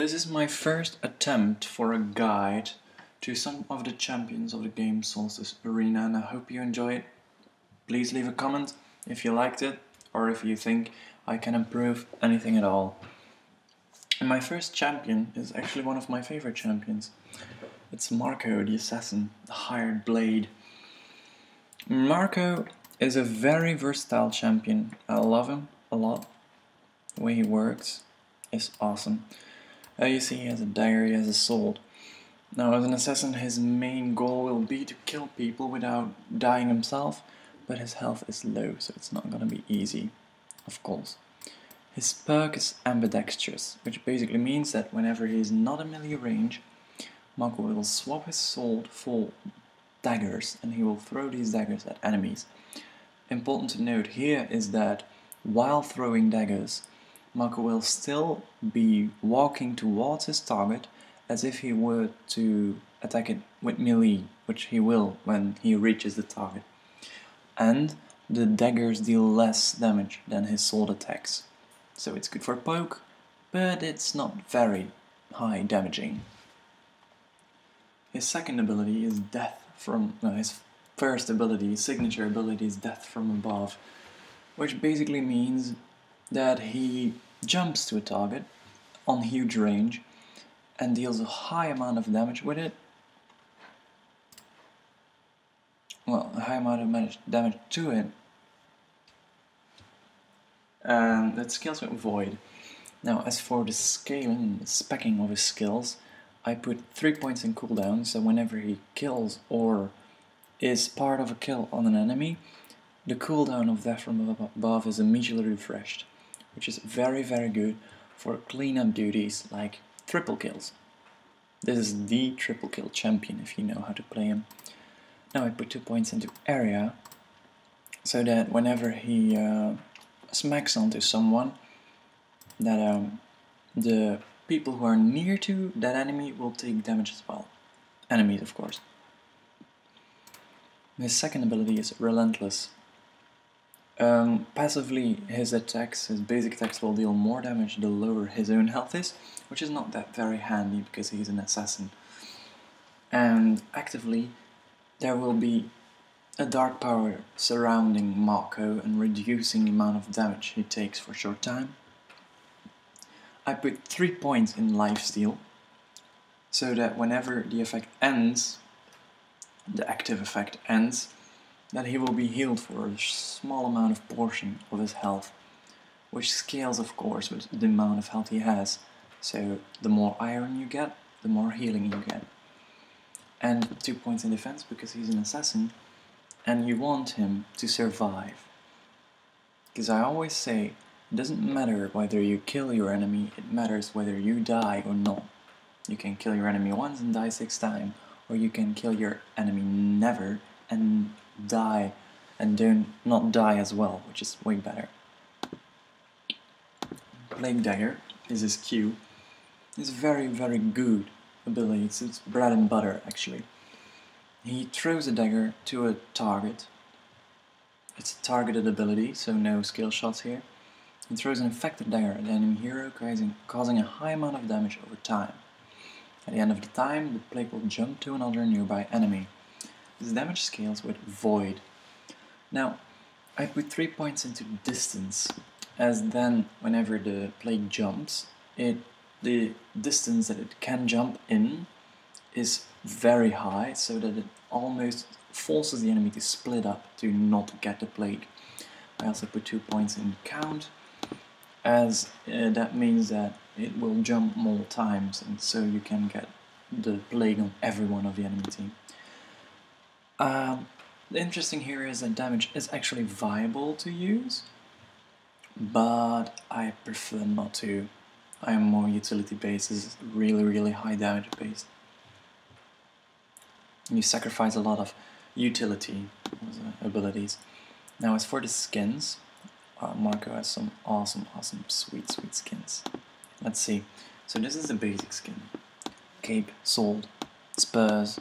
This is my first attempt for a guide to some of the champions of the game Solstice Arena, and I hope you enjoy it. Please leave a comment if you liked it or if you think I can improve anything at all. And my first champion is actually one of my favorite champions. It's Marco the Assassin, the Hired Blade. Marco is a very versatile champion. I love him a lot. The way he works is awesome. You see, he has a dagger, he has a sword. Now, as an assassin, his main goal will be to kill people without dying himself, but his health is low, so it's not gonna be easy, of course. His perk is ambidextrous, which basically means that whenever he is not in melee range, Marco will swap his sword for daggers, and he will throw these daggers at enemies. Important to note here is that while throwing daggers, Marco will still be walking towards his target as if he were to attack it with melee, which he will when he reaches the target. And the daggers deal less damage than his sword attacks. So it's good for poke, but it's not very high damaging. His second ability is Death from... his first ability, his signature ability is Death from Above, which basically means that he jumps to a target on huge range and deals a high amount of damage with it. Well, a high amount of damage to it. And that scales with Void. Now, as for the scaling, the specking of his skills, I put 3 points in cooldown, so whenever he kills or is part of a kill on an enemy, the cooldown of Death from Above is immediately refreshed, which is very good for cleanup duties like triple kills. This is the triple kill champion if you know how to play him. Now I put 2 points into area, so that whenever he smacks onto someone, that the people who are near to that enemy will take damage as well. Enemies, of course. His second ability is Relentless. Passively, his basic attacks will deal more damage the lower his own health is, which is not that very handy because he's an assassin. And actively, there will be a dark power surrounding Marco and reducing the amount of damage he takes for a short time. I put 3 points in lifesteal, so that whenever the effect ends, the active effect ends, that he will be healed for a small amount of portion of his health, which scales of course with the amount of health he has. So the more iron you get, the more healing you get. And 2 points in defense because he's an assassin and you want him to survive. Because I always say, it doesn't matter whether you kill your enemy, it matters whether you die or not. You can kill your enemy once and die 6 times, or you can kill your enemy never and die and not die as well, which is way better. Plague Dagger is his Q. It's very good ability, it's bread and butter actually. He throws a dagger to a target. It's a targeted ability, so no skill shots here. He throws an infected dagger at the enemy hero, causing a high amount of damage over time. At the end of the time, the plague will jump to another nearby enemy. This damage scales with Void. Now, I put 3 points into distance, as then whenever the plague jumps, the distance that it can jump in is very high, so that it almost forces the enemy to split up to not get the plague. I also put 2 points in count, as that means that it will jump more times, and so you can get the plague on everyone of the enemy team. The interesting here is that damage is actually viable to use, but I prefer not to. I am more utility based, this is really high damage based. You sacrifice a lot of utility abilities. Now as for the skins, Marco has some awesome sweet skins. Let's see. So this is the basic skin. Cape, sword, spurs,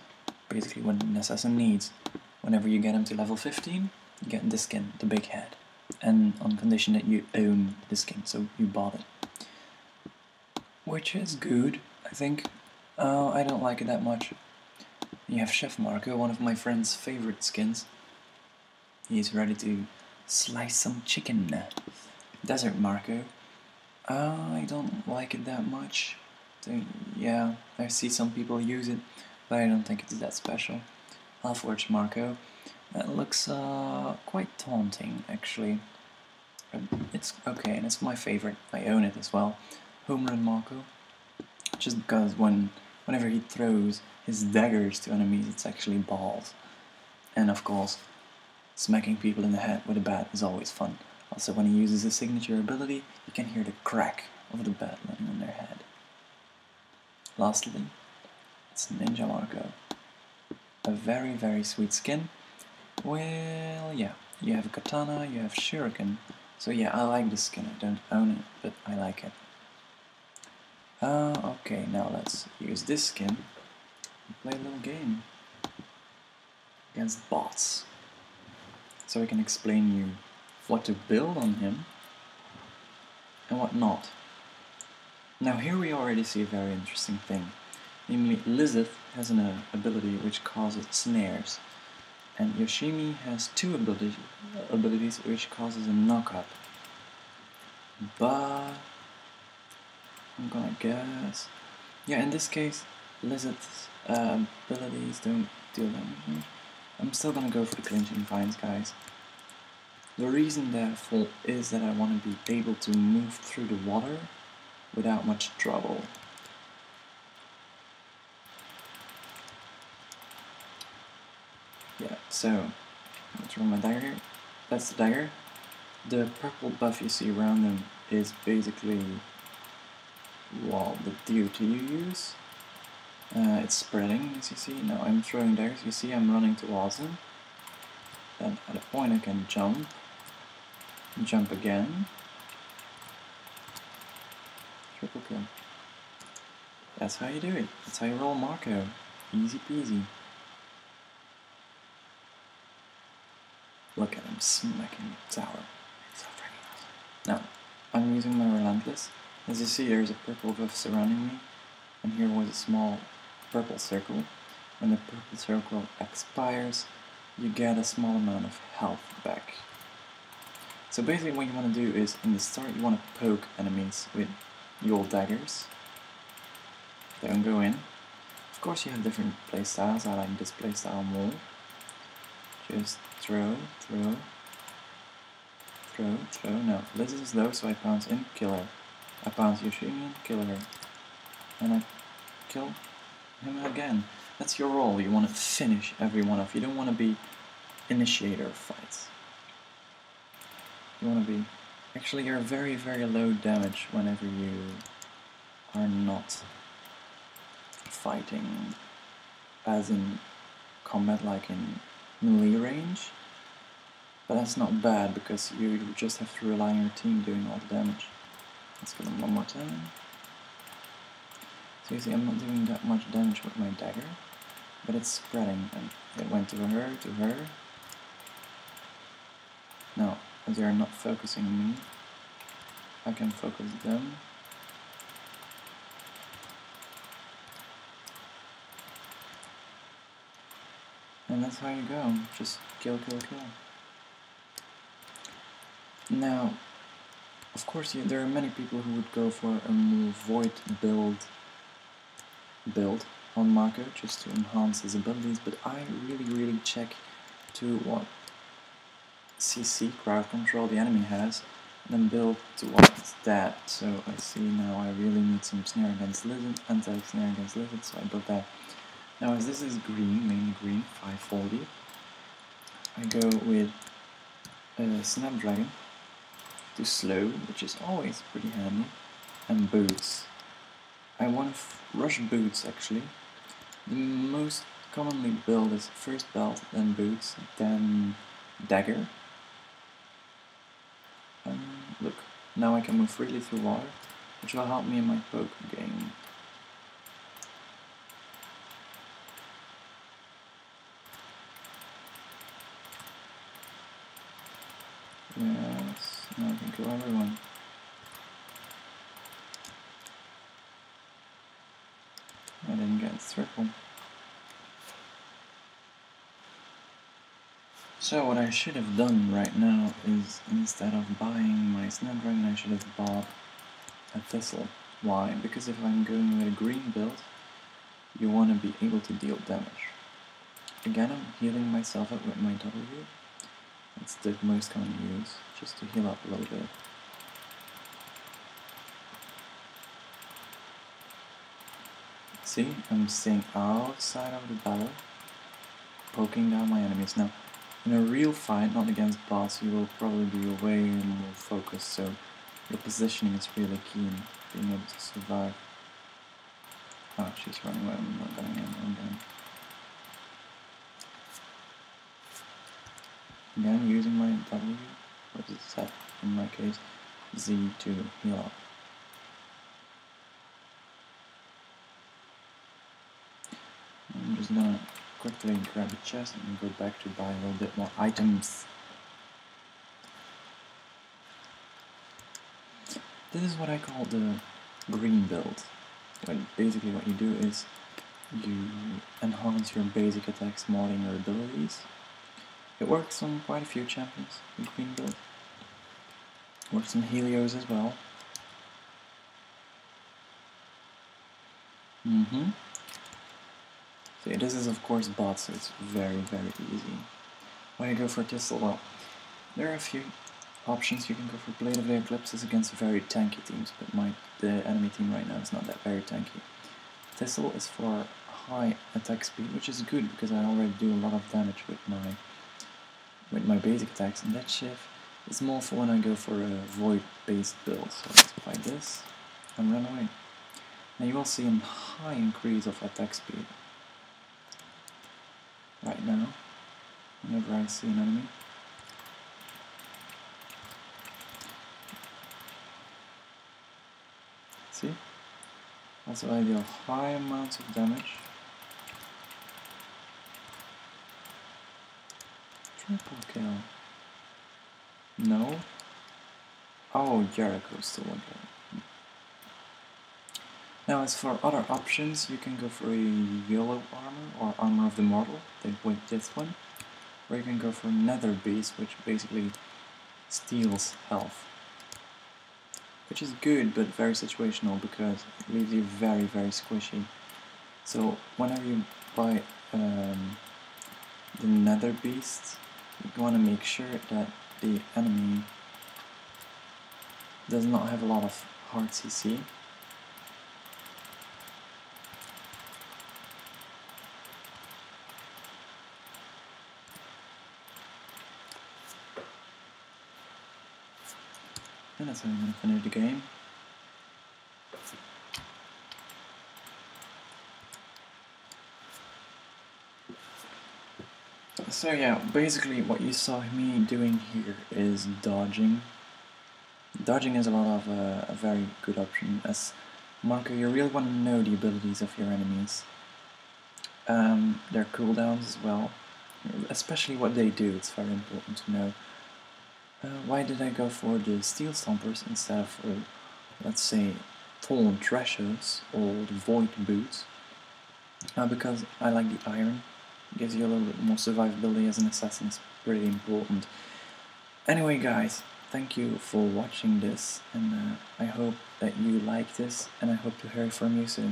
basically what an assassin needs. Whenever you get him to level 15, you get this skin, the big head. And on condition that you own the skin, so you bought it. which is good, I think. I don't like it that much. You have Chef Marco, one of my friend's favorite skins. He's ready to slice some chicken. Desert Marco. I don't like it that much. Yeah, I see some people use it, but I don't think it's that special. Half-Orch Marco. That looks quite taunting, actually. It's okay, and it's my favorite. I own it as well. Home Run Marco. Just because whenever he throws his daggers to enemies, it's actually balls. And of course, smacking people in the head with a bat is always fun. Also, when he uses his signature ability, you can hear the crack of the bat landing on their head. Lastly, it's Ninja Marco. A very, very sweet skin. Well, yeah, you have a katana, you have shuriken. So yeah, I like this skin. I don't own it, but I like it. Okay, now let's use this skin and play a little game against bots. So I can explain you what to build on him and what not. Now here we already see a very interesting thing. Namely, Lizeth has an ability which causes snares, and Yoshimi has two abilities which causes a knock-up. But I'm gonna guess... yeah, in this case, Lizeth's abilities don't deal anything. I'm still gonna go for the clinching vines, guys. The reason therefore is that I want to be able to move through the water without much trouble. Yeah, so I'll throw my dagger here. That's the dagger. The purple buff you see around them is basically, well, the DOT you use. It's spreading, as you see. Now I'm throwing daggers. You see I'm running towards them. Then at a point I can jump again. Triple kill. That's how you do it. That's how you roll Marco. Easy peasy. Look at him smacking the tower. So freaking awesome. Now, I'm using my Relentless. As you see, there's a purple buff surrounding me, and here was a small purple circle. When the purple circle expires, you get a small amount of health back. So basically what you want to do is, in the start, you want to poke enemies with your daggers. Don't go in. Of course you have different playstyles. I like this playstyle more. Just throw. No, this is low, so I pounce in, kill her. I pounce Yoshimi in, kill her. And I kill him again. That's your role. You want to finish every one of. You don't want to be initiator of fights. You want to be... actually, you're very, very low damage whenever you are not fighting as in combat, like in melee range. But that's not bad, because you just have to rely on your team doing all the damage. Let's kill him one more time. So you see, I'm not doing that much damage with my dagger, but it's spreading, and it went to her. Now, as they are not focusing me, I can focus them. And that's how you go. Just kill. Now, of course, there are many people who would go for a more void build on Marco just to enhance his abilities, but I really check to what CC, crowd control, the enemy has, and then build towards that. So I see now I really need some snare against lizard, anti-snare against lizard, so I built that. Now as this is green, mainly green, 540, I go with Snapdragon to slow, which is always pretty handy, and boots. I want to rush boots actually. The most commonly build is first belt, then boots, then dagger. Look, now I can move freely through water, which will help me in my poke game. Yes, now I can kill everyone. then gets triple. So what I should have done right now is, instead of buying my Snapdragon, I should have bought a Thistle. Why? Because if I'm going with a green build, you want to be able to deal damage. Again, I'm healing myself up with my W. That's the most common use, just to heal up a little bit. See, I'm staying outside of the battle, poking down my enemies. Now, in a real fight, not against boss, you will probably be way more focused, so your positioning is really key in being able to survive. Oh, she's running away, I'm not going in, I'm going. Again, using my W, what is set in my case, Z to heal up. I'm just gonna quickly grab a chest and go back to buy a little bit more items. This is what I call the green build. When basically what you do is you enhance your basic attacks more than your abilities. It works on quite a few champions, the green build. Works on Helios as well. See, this is of course bot, so it's very, very easy. Why I go for Thistle? Well, there are a few options. You can go for Blade of the Eclipses against very tanky teams, but the enemy team right now is not that very tanky. Thistle is for high attack speed, which is good because I already do a lot of damage with my basic attacks, and that shift is more for when I go for a void-based build. So let's buy this and run away. Now you will see a high increase of attack speed right now whenever I see an enemy. See? Also I deal high amounts of damage. Triple kill. No? Oh, Jericho's still one kill. Now as for other options, you can go for a yellow armor or armor of the mortal, like this one. Or you can go for Nether Beast, which basically steals health. Which is good, but very situational because it leaves you very, very squishy. So whenever you buy the Nether Beast, you want to make sure that the enemy does not have a lot of hard CC. And that's how I'm going to finish the game. So yeah, basically what you saw me doing here is dodging. Dodging is a lot of a very good option. As Marco, you really want to know the abilities of your enemies. Their cooldowns as well, especially what they do, it's very important to know. Why did I go for the Steel Stompers instead of, let's say, Fallen Threshers or the Void Boots? Because I like the iron. It gives you a little bit more survivability as an assassin, it's pretty important. Anyway guys, thank you for watching this, and I hope that you like this, and I hope to hear from you soon.